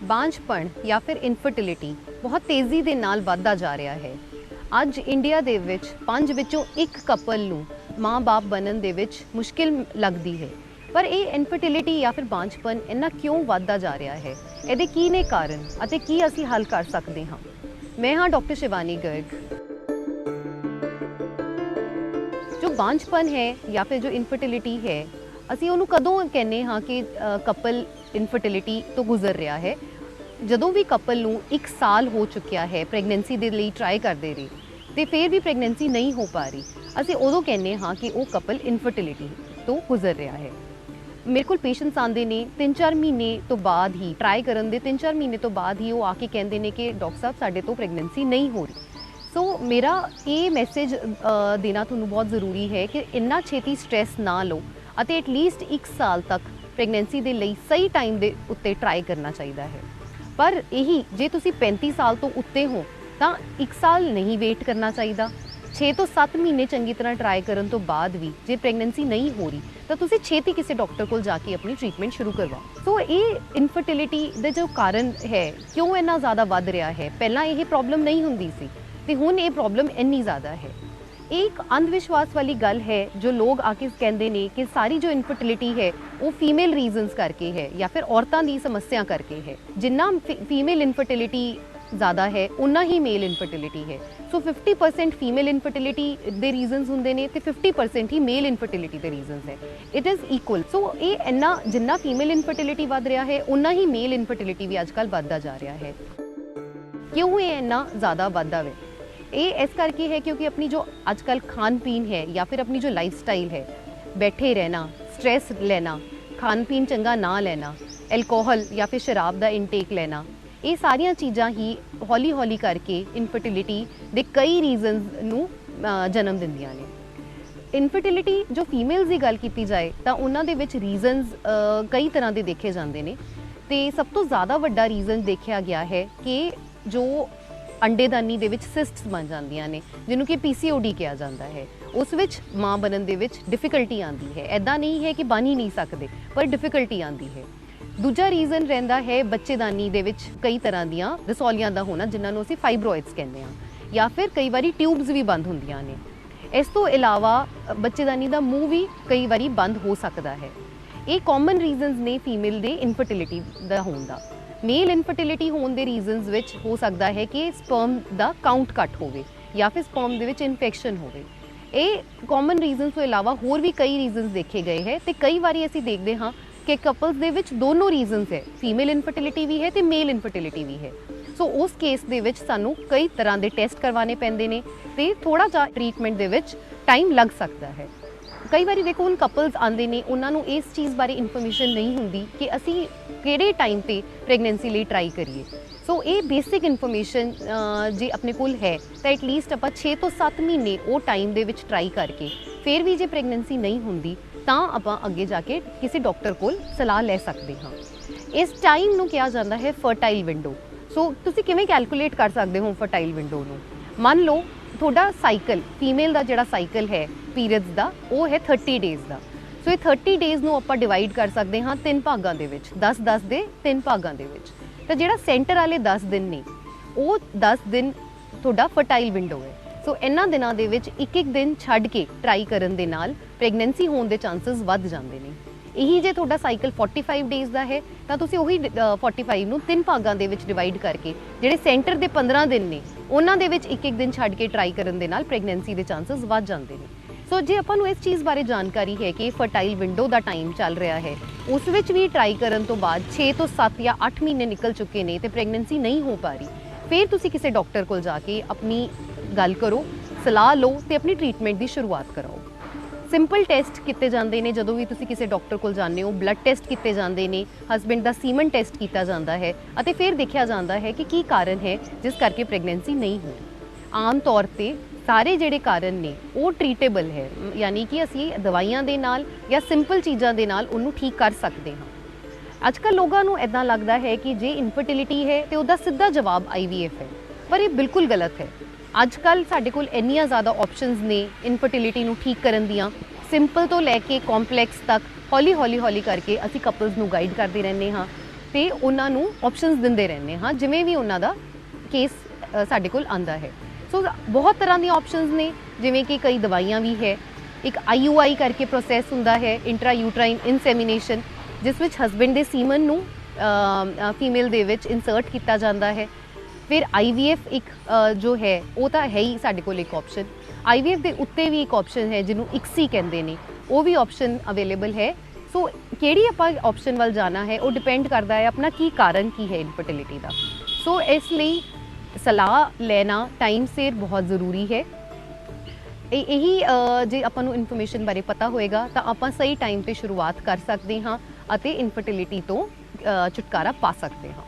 ਬਾਂਝਪਣ ਜਾਂ ਫਿਰ ਇਨਫਰਟੀਲਿਟੀ ਬਹੁਤ ਤੇਜ਼ੀ ਦੇ ਨਾਲ ਵੱਧਦਾ ਜਾ ਰਿਹਾ ਹੈ। ਅੱਜ ਇੰਡੀਆ ਦੇ ਵਿੱਚ 5 ਵਿੱਚੋਂ 1 ਕਪਲ ਨੂੰ ਮਾਂ-ਬਾਪ ਬਣਨ ਦੇ ਵਿੱਚ ਮੁਸ਼ਕਿਲ ਲੱਗਦੀ ਹੈ। ਪਰ ਇਹ ਇਨਫਰਟੀਲਿਟੀ ਜਾਂ ਫਿਰ ਬਾਂਝਪਣ ਇੰਨਾ ਕਿਉਂ ਵੱਧਦਾ ਜਾ ਰਿਹਾ ਹੈ? ਇਹਦੇ ਕੀ ਨੇ ਕਾਰਨ ਅਤੇ ਕੀ ਅਸੀਂ ਹੱਲ ਕਰ ਸਕਦੇ ਹਾਂ? ਮੈਂ ਹਾਂ ਡਾਕਟਰ ਸ਼ਿਵਾਨੀ ਗਰਗ। जो बांझपन है या फिर जो इनफर्टिलिटी है, ਅਸੀਂ ਉਹਨੂੰ ਕਦੋਂ ਕਹਿੰਦੇ ਹਾਂ ਕਿ ਕਪਲ ਇਨਫਰਟੀਲਿਟੀ ਤੋਂ ਗੁਜ਼ਰ ਰਿਹਾ ਹੈ? ਜਦੋਂ ਵੀ ਕਪਲ ਨੂੰ 1 ਸਾਲ ਹੋ ਚੁੱਕਿਆ ਹੈ ਪ੍ਰੈਗਨੈਂਸੀ ਦੇ ਲਈ ਟਰਾਈ ਕਰਦੇ ਰਹੇ ਤੇ ਫਿਰ ਵੀ ਪ੍ਰੈਗਨੈਂਸੀ ਨਹੀਂ ਹੋ ਪਾ ਰਹੀ, ਅਸੀਂ ਉਦੋਂ ਕਹਿੰਦੇ ਹਾਂ ਕਿ ਉਹ ਕਪਲ ਇਨਫਰਟੀਲਿਟੀ ਤੋਂ ਗੁਜ਼ਰ ਰਿਹਾ ਹੈ। ਮੇਰੇ ਕੋਲ ਪੇਸ਼ੈਂਟਸ ਆਉਂਦੇ ਨੇ 3-4 ਮਹੀਨੇ ਤੋਂ ਬਾਅਦ ਹੀ, ਟਰਾਈ ਕਰਨ ਦੇ 3-4 ਮਹੀਨੇ ਤੋਂ ਬਾਅਦ ਹੀ ਉਹ ਆ ਕੇ ਕਹਿੰਦੇ ਨੇ ਕਿ ਡਾਕਟਰ ਸਾਹਿਬ ਸਾਡੇ ਤੋਂ ਪ੍ਰੈਗਨੈਂਸੀ ਨਹੀਂ ਹੋ ਰਹੀ। ਸੋ ਮੇਰਾ ਇਹ ਮੈਸੇਜ ਦੇਣਾ ਤੁਹਾਨੂੰ ਬਹੁਤ ਜ਼ਰੂਰੀ ਹੈ ਕਿ ਇੰਨਾ ਛੇਤੀ ਸਟ੍ਰੈਸ ਨਾ ਲਓ ਅਤੇ ਐਟਲੀਸਟ 1 ਸਾਲ ਤੱਕ ਪ੍ਰੈਗਨੈਂਸੀ ਦੇ ਲਈ ਸਹੀ ਟਾਈਮ ਦੇ ਉੱਤੇ ਟਰਾਈ ਕਰਨਾ ਚਾਹੀਦਾ ਹੈ। ਪਰ ਇਹੀ ਜੇ ਤੁਸੀਂ 35 ਸਾਲ ਤੋਂ ਉੱਤੇ ਹੋ ਤਾਂ 1 ਸਾਲ ਨਹੀਂ ਵੇਟ ਕਰਨਾ ਚਾਹੀਦਾ। 6 ਤੋਂ 7 ਮਹੀਨੇ ਚੰਗੀ ਤਰ੍ਹਾਂ ਟਰਾਈ ਕਰਨ ਤੋਂ ਬਾਅਦ ਵੀ ਜੇ ਪ੍ਰੈਗਨੈਂਸੀ ਨਹੀਂ ਹੋ ਰਹੀ ਤਾਂ ਤੁਸੀਂ ਛੇਤੀ ਕਿਸੇ ਡਾਕਟਰ ਕੋਲ ਜਾ ਕੇ ਆਪਣੀ ਟ੍ਰੀਟਮੈਂਟ ਸ਼ੁਰੂ ਕਰਵਾਓ। ਸੋ ਇਹ ਇਨਫਰਟੀਲਿਟੀ ਦੇ ਜੋ ਕਾਰਨ ਹੈ, ਕਿਉਂ ਇੰਨਾ ਜ਼ਿਆਦਾ ਵੱਧ ਰਿਹਾ ਹੈ? ਪਹਿਲਾਂ ਇਹ ਪ੍ਰੋਬਲਮ ਨਹੀਂ ਹੁੰਦੀ ਸੀ ਤੇ ਹੁਣ ਇਹ ਪ੍ਰੋਬਲਮ ਇੰਨੀ ਜ਼ਿਆਦਾ ਹੈ। एक अंधविश्वास वाली गल है जो लोग आके कहते हैं कि सारी जो इनफर्टिलिटी है वो फीमेल रीजनस करके है या फिर औरतों की समस्या करके है। जिन्ना फीमेल इनफर्टिलिटी ज़्यादा है उन्ना ही मेल इनफर्टिलिटी है। सो 50% फीमेल इनफर्टिलिटी के रीजनस होंगे ने ते 50% ही मेल इनफर्टिलिटी के रीजनस है। It is equal. सो ये इन्ना जिन्ना फीमेल इनफर्टिलिटी वध रहा है उन्ना ही मेल इनफर्टिलिटी भी अजकल वधदा जा रहा है। क्यों ये इन्ना ज़्यादा वधदा है? ये इस करके है क्योंकि अपनी जो आजकल खान पीन है या फिर अपनी जो लाइफस्टाइल है, बैठे रहना, स्ट्रेस लेना, खान पीन चंगा ना लेना, एल्कोहल या फिर शराब का इनटेक लेना, ये सारिया चीज़ां ही हौली हौली करके इनफर्टिलिटी के कई रीजनस नू जन्म दिंदियां ने। इनफर्टिलिटी जो फीमेल्स की गल की जाए तो उन्होंने विच रीजनस कई तरह के देखे जाते हैं। तो सब तो ज़्यादा वड्डा रीजन देखा गया है कि जो अंडेदानी दे विच सिस्ट्स बन जांदियां ने, जिन्हों कि PCOD कहा जाता है, उस विच माँ बनन दे विच डिफिकल्टी आती है। ऐदा नहीं है कि बन ही नहीं सकते, पर डिफिकल्टी आती है। दूजा रीजन रहिंदा है बच्चेदानी दे विच कई तरह दियां रसौलियां दा होना, जिन्होंने असीं फाइब्रॉइड्स कहते हैं, या फिर कई बारी ट्यूब्स भी बंद होंदियां ने। इस तो इलावा बच्चेदानी दा मूँह भी कई बारी बंद हो सकता है। ये कॉमन रीजनस ने फीमेल दे इनफर्टिलिटी दा होण दा। मेल इनफर्टिलिटी होने के रीजनस विच हो सकता है कि स्पर्म का काउंट घट होवे या फिर स्पर्म दे विच इन्फेक्शन होवे। ये कॉमन रीजनस तो इलावा होर भी कई रीजनस देखे गए हैं। तो कई बार असीं देखते हाँ कि कपल्स दे विच दोनों रीजनस है, फीमेल इनफर्टिलिटी भी है तो मेल इनफर्टिलिटी भी है। सो उस केस दे विच सानू कई तरह के टेस्ट करवाने पैंदे ने ते थोड़ा जा ट्रीटमेंट दे विच टाइम लग सकता है। कई बार देखो हुण कपल्स आते हैं, उन्होंने इस चीज़ बारे इन्फॉर्मेशन नहीं होंगी कि असी किहड़े टाइम पे प्रैगनैंसी लिए ट्राई करिए। सो ये बेसिक इन्फॉर्मेशन जे अपने कोल है तो एटलीस्ट आप 6 तो 7 महीने वो टाइम दे विच ट्राई करके फिर भी जे प्रैगनैंसी नहीं होंदी तो आप अगे जाके किसी डॉक्टर कोल सलाह ले सकते हाँ। इस टाइम नूं कहा जाता है फर्टाइल विंडो। सो तुसीं किवें कैलकुलेट कर सकते हो फर्टाइल विंडो नूं? मान लो थोड़ा साइकिल फीमेल का जोड़ा साइकिल है पीरियड्स का वो है 30 डेज़ का। सो ये 30 डेज़ नूं आपां डिवाइड कर सकते हाँ 3 भागां दे विच, 10-10 दे 3 भागां दे विच। तो जिहड़ा सेंटर वाले 10 दिन ने वो 10 दिन थोड़ा फर्टाइल विंडो है। सो इन्हां दिनां दे विच एक दिन छड्ड के ट्राई करन दे नाल प्रैगनैंसी होने के चांसिस वध जांदे ने। यही जे थोड़ा साइकिल 45 डेज़ का है तो तुसीं उही 45 नूं 3 भागां दे विच डिवाइड करके जिहड़े सेंटर दे 15 दिन ने उन्हां दे विच एक दिन छड्ड के ट्राई करन दे नाल प्रैगनैंसी दे चांसिस वध जांदे ने। सो जे आपां नूं इस चीज़ बारे जानकारी है कि फर्टाइल विंडो का टाइम चल रहा है, उस विच भी ट्राई करन तो बाद 6 तो 7 या 8 महीने निकल चुके हैं तो प्रैगनैंसी नहीं हो पा रही, फिर तुसीं किसी डॉक्टर कोल जाके अपनी गल करो, सलाह लो तो अपनी ट्रीटमेंट की शुरुआत कराओ। सिंपल टेस्ट किए जाते हैं जो भी तुसी किसी डॉक्टर को जाते हो। ब्लड टेस्ट किए जाते हैं, हसबैंड का सीमन टेस्ट किया जाता है और फिर देखा जाता है कि की कारण है जिस करके प्रैगनैंसी नहीं हो। आम तौर पर सारे जोड़े कारण ने वो ट्रीटेबल है, यानी कि असी दवाइयां दे नाल या सिंपल चीज़ों के नाल उन्होंने ठीक कर सकते हाँ। अजकल लोगों को इदा लगता है कि जे इनफर्टिलिटी है तो उसका सीधा जवाब IVF है, पर यह बिल्कुल गलत है। अजकल साडे कोल इन्नियां ज़्यादा ऑप्शनस ने इनफर्टिलिटी नूं ठीक करन दियां, सिंपल तो लैके कॉम्पलैक्स तक हौली हौली हौली करके असी कपल्स नूं गाइड करते रहने हाँ। ਤੇ ਉਹਨਾਂ ਨੂੰ ਆਪਸ਼ਨਸ ਦਿੰਦੇ ਰਹਿੰਦੇ ਹਾਂ ਜਿਵੇਂ ਵੀ ਉਹਨਾਂ ਦਾ ਕੇਸ ਸਾਡੇ ਕੋਲ ਆਂਦਾ ਹੈ। ਸੋ ਬਹੁਤ ਤਰ੍ਹਾਂ ਦੀਆਂ ਆਪਸ਼ਨਸ ਨੇ, ਜਿਵੇਂ ਕਿ ਕਈ ਦਵਾਈਆਂ ਵੀ ਹੈ। ਇੱਕ IUI ਕਰਕੇ ਪ੍ਰੋਸੈਸ ਹੁੰਦਾ ਹੈ, ਇੰਟਰਾ ਯੂਟਰਾਈਨ ਇਨਸੈਮੀਨੇਸ਼ਨ, ਜਿਸ ਵਿੱਚ ਹਸਬੈਂਡ ਦੇ ਸੀਮਨ ਨੂੰ ਫੀਮੇਲ ਦੇ ਵਿੱਚ ਇਨਸਰਟ ਕੀਤਾ ਜਾਂਦਾ ਹੈ। ਫਿਰ IVF ਇੱਕ ਜੋ ਹੈ ਉਹ ਤਾਂ ਹੈ ਹੀ ਸਾਡੇ ਕੋਲ ਇੱਕ ਆਪਸ਼ਨ। IVF ਦੇ ਉੱਤੇ ਵੀ ਇੱਕ ਆਪਸ਼ਨ ਹੈ ਜਿਹਨੂੰ ICSI ਕਹਿੰਦੇ ਨੇ, ਉਹ ਵੀ ਆਪਸ਼ਨ ਅਵੇਲੇਬਲ ਹੈ। ਸੋ ਕਿਹੜੀ ਆਪਾਂ ਆਪਸ਼ਨ ਵੱਲ ਜਾਣਾ ਹੈ ਉਹ ਡਿਪੈਂਡ ਕਰਦਾ ਹੈ ਆਪਣਾ ਕੀ ਕਾਰਨ ਕੀ ਹੈ ਇਨਫਰਟੀਲਿਟੀ ਦਾ। ਸੋ ਇਸ ਲਈ ਸਲਾਹ ਲੈਣਾ ਟਾਈਮ ਸਿਰ ਬਹੁਤ ਜ਼ਰੂਰੀ ਹੈ। ਇਹੀ ਜੇ ਆਪਾਂ ਨੂੰ ਇਨਫੋਰਮੇਸ਼ਨ ਬਾਰੇ ਪਤਾ ਹੋਏਗਾ ਤਾਂ ਆਪਾਂ ਸਹੀ ਟਾਈਮ 'ਤੇ ਸ਼ੁਰੂਆਤ ਕਰ ਸਕਦੇ ਹਾਂ ਅਤੇ ਇਨਫਰਟੀਲਿਟੀ ਤੋਂ ਛੁਟਕਾਰਾ ਪਾ ਸਕਦੇ ਹਾਂ।